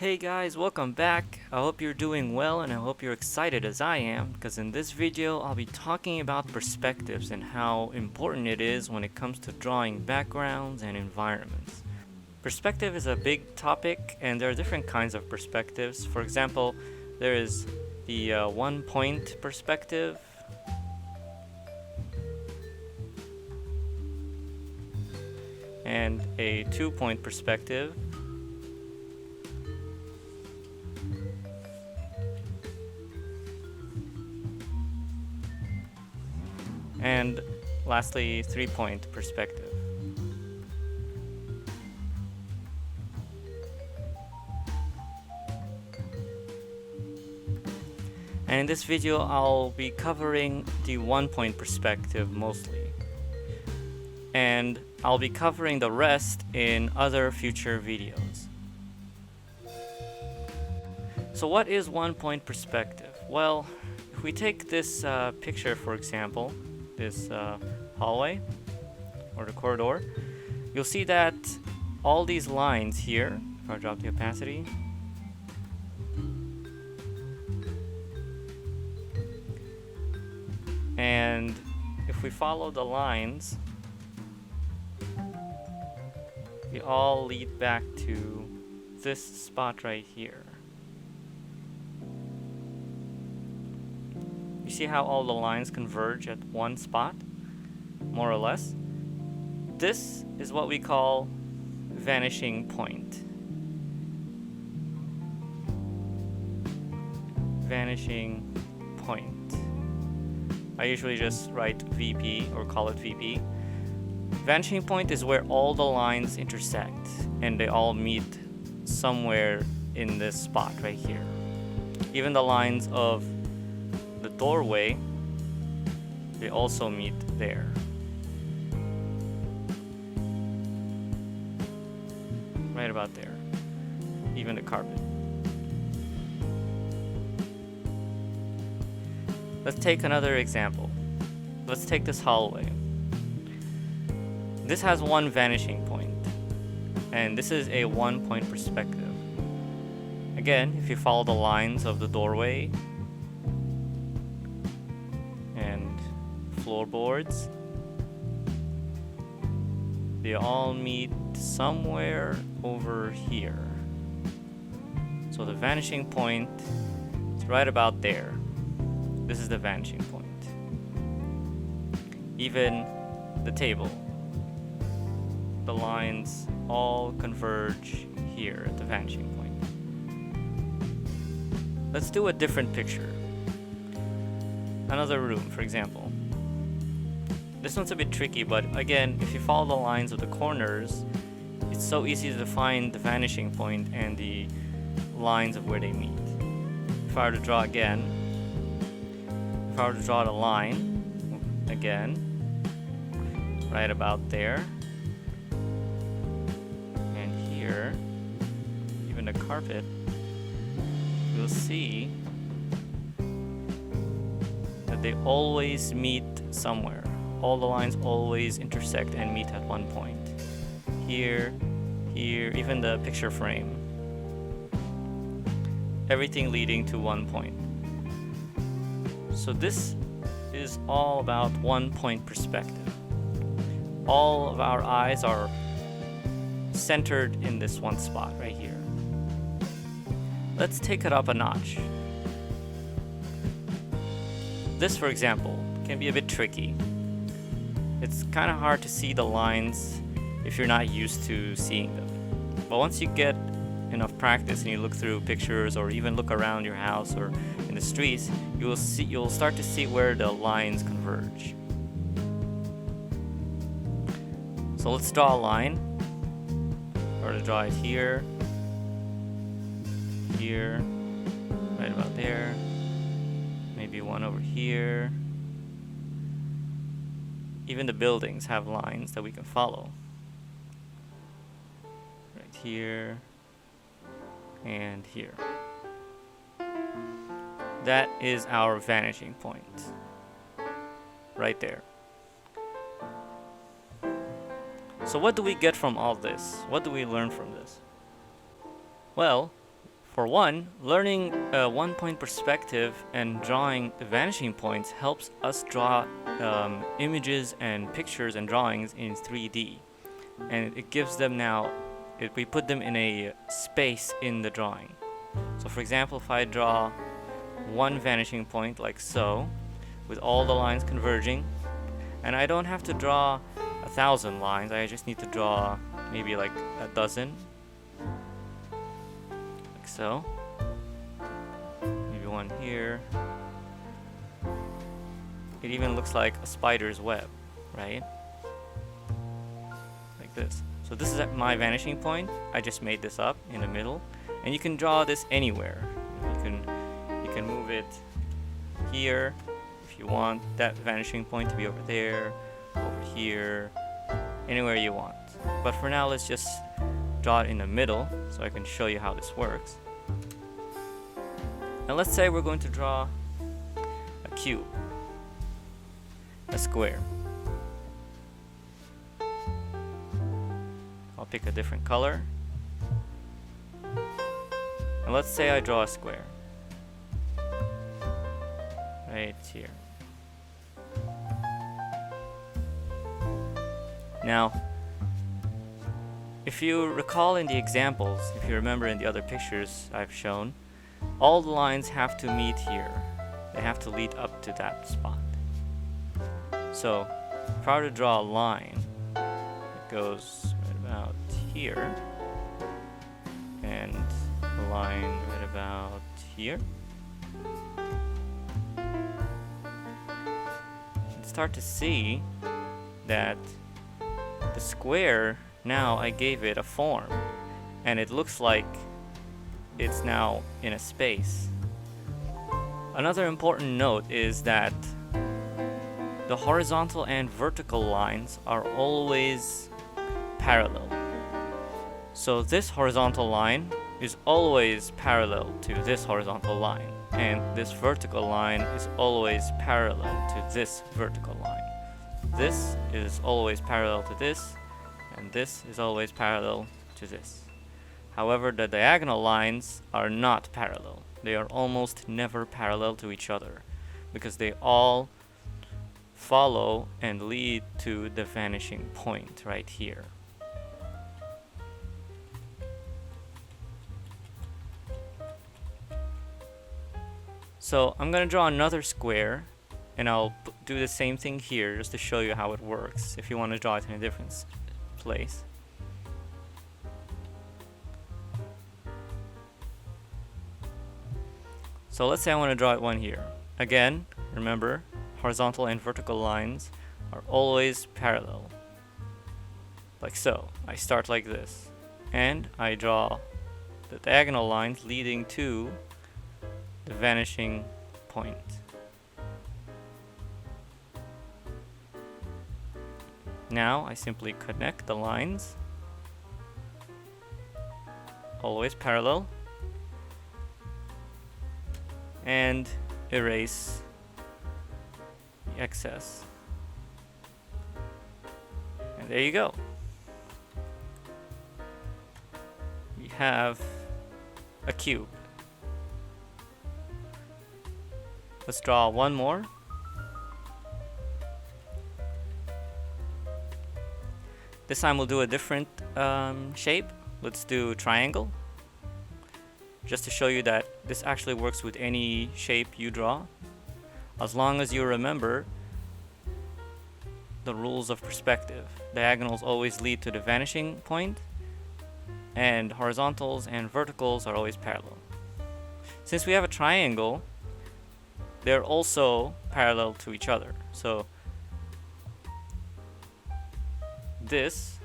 Hey guys, welcome back. I hope you're doing well and I hope you're excited as I am, because in this video I'll be talking about perspectives and how important it is when it comes to drawing backgrounds and environments. Perspective is a big topic and there are different kinds of perspectives. For example, there is the 1-point perspective, and a 2-point perspective, and lastly 3-point perspective. And in this video I'll be covering the 1-point perspective mostly, and I'll be covering the rest in other future videos. So what is 1-point perspective? Well, if we take this picture, for example, this hallway or the corridor, you'll see that all these lines here, if I drop the opacity, and if we follow the lines, they all lead back to this spot right here. You see how all the lines converge at one spot, more or less? This is what we call vanishing point. Vanishing point. I usually just write VP or call it VP. Vanishing point is where all the lines intersect and they all meet somewhere in this spot right here. Even the lines of the doorway, they also meet there. Right about there. Even the carpet. Let's take another example. Let's take this hallway. This has one vanishing point, and this is a 1-point perspective. Again, if you follow the lines of the doorway and floorboards, they all meet somewhere over here. So the vanishing point is right about there. This is the vanishing point. Even the table, the lines all converge here at the vanishing point. Let's do a different picture. Another room, for example. This one's a bit tricky, but again, if you follow the lines of the corners, it's so easy to find the vanishing point and the lines of where they meet. If I were to draw again, if I were to draw the line again, right about there, and here, even the carpet, you'll see that they always meet somewhere. All the lines always intersect and meet at one point. Here, here, even the picture frame. Everything leading to one point. So this is all about 1-point perspective. All of our eyes are centered in this one spot right here. Let's take it up a notch. This, for example, can be a bit tricky. It's kind of hard to see the lines if you're not used to seeing them. But once you get enough practice and you look through pictures or even look around your house or in the streets, you'll start to see where the lines converge. So let's draw a line. Or to draw it here, here, right about there, maybe one over here. Even the buildings have lines that we can follow. Right here and here. That is our vanishing point. Right there. So what do we get from all this? What do we learn from this? Well, For one, learning a one-point perspective and drawing vanishing points helps us draw images and pictures and drawings in 3D. And it gives them we put them in a space in the drawing. So for example, if I draw one vanishing point like so, with all the lines converging, and I don't have to draw 1,000 lines, I just need to draw maybe like a dozen, like so. Maybe one here. It even looks like a spider's web, right? Like this. So this is my vanishing point. I just made this up in the middle, and you can draw this anywhere. You can move it here if you want that vanishing point to be over there, over here, anywhere you want. But for now, let's just draw it in the middle so I can show you how this works. And let's say we're going to draw a cube, a square. I'll pick a different color. And let's say I draw a square right here. Now, if you recall in the examples, if you remember in the other pictures I've shown, all the lines have to meet here. They have to lead up to that spot. So, if I were to draw a line, it goes right about here, and a line right about here. You start to see that the square, now I gave it a form, and it looks like it's now in a space. Another important note is that the horizontal and vertical lines are always parallel. So this horizontal line is always parallel to this horizontal line, and this vertical line is always parallel to this vertical line. This is always parallel to this, and this is always parallel to this. However, the diagonal lines are not parallel. They are almost never parallel to each other, because they all follow and lead to the vanishing point right here. So I'm going to draw another square, and I'll do the same thing here just to show you how it works if you want to draw it in a different place. So let's say I want to draw one here. Again, remember, horizontal and vertical lines are always parallel. Like so. I start like this, and I draw the diagonal lines leading to the vanishing point. Now I simply connect the lines, always parallel, and erase the excess. And there you go. We have a cube. Let's draw one more. This time we'll do a different shape. Let's do triangle. Just to show you that this actually works with any shape you draw, as long as you remember the rules of perspective. Diagonals always lead to the vanishing point, and horizontals and verticals are always parallel. Since we have a triangle, they're also parallel to each other. So this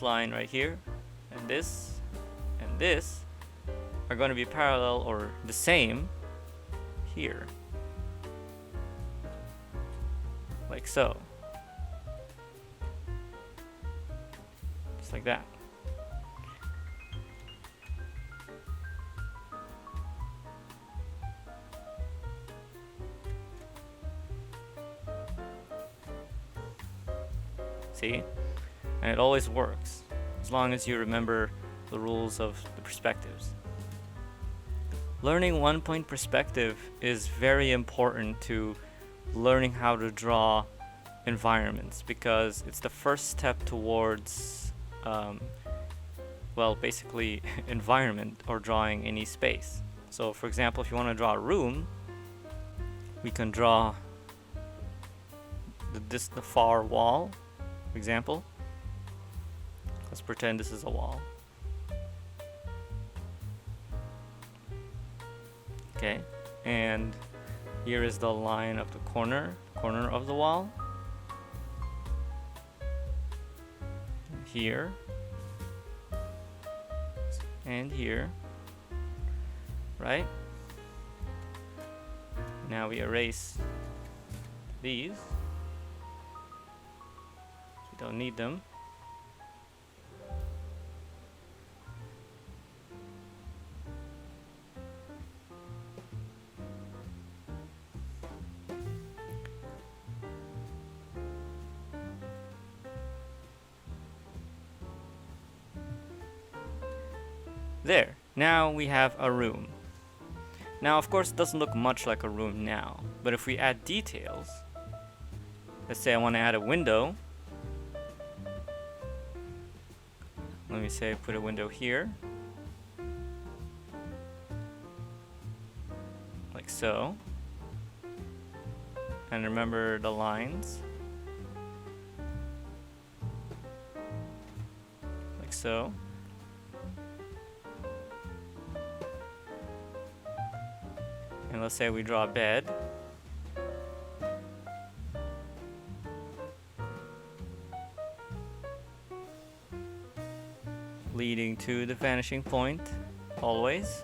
line right here, and this are going to be parallel or the same here, like so, just like that. See? And it always works as long as you remember the rules of the perspectives. Learning one-point perspective is very important to learning how to draw environments, because it's the first step towards well, basically environment or drawing any space. So for example, if you want to draw a room, we can draw the far wall, for example. Let's pretend this is a wall. Okay, and here is the line of the corner of the wall. Here and here, right? Now we erase these. We don't need them. There, now we have a room. Now, of course, it doesn't look much like a room now, but if we add details, let's say I want to add a window. Let me say I put a window here, like so. And remember the lines, like so. And let's say we draw a bed. Leading to the vanishing point, always.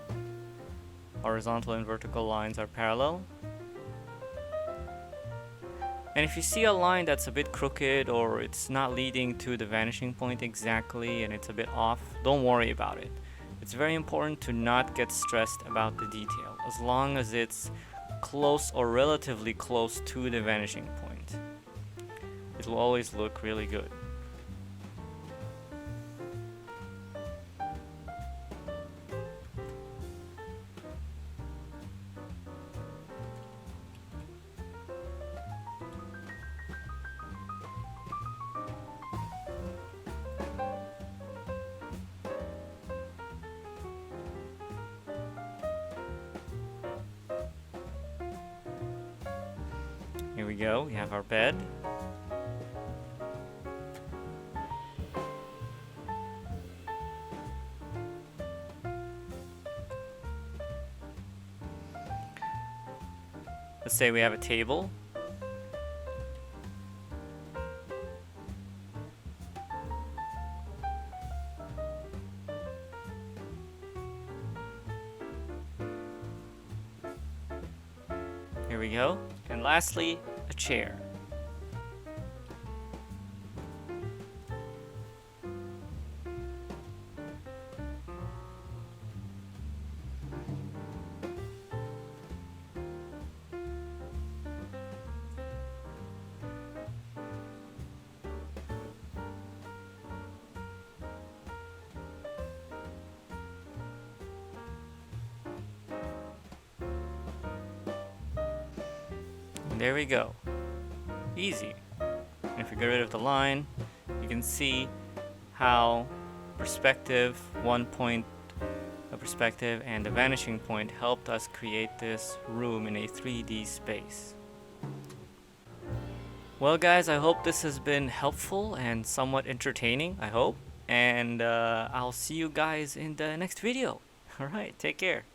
Horizontal and vertical lines are parallel. And if you see a line that's a bit crooked or it's not leading to the vanishing point exactly and it's a bit off, don't worry about it. It's very important to not get stressed about the detail, as long as it's close or relatively close to the vanishing point. It will always look really good. Here we go, we have our bed. Let's say we have a table. Here we go. And lastly, a chair. And there we go. Easy. And if you get rid of the line, you can see how perspective, one point of perspective, and the vanishing point helped us create this room in a 3D space. Well guys, I hope this has been helpful and somewhat entertaining, I hope. And I'll see you guys in the next video. Alright, take care.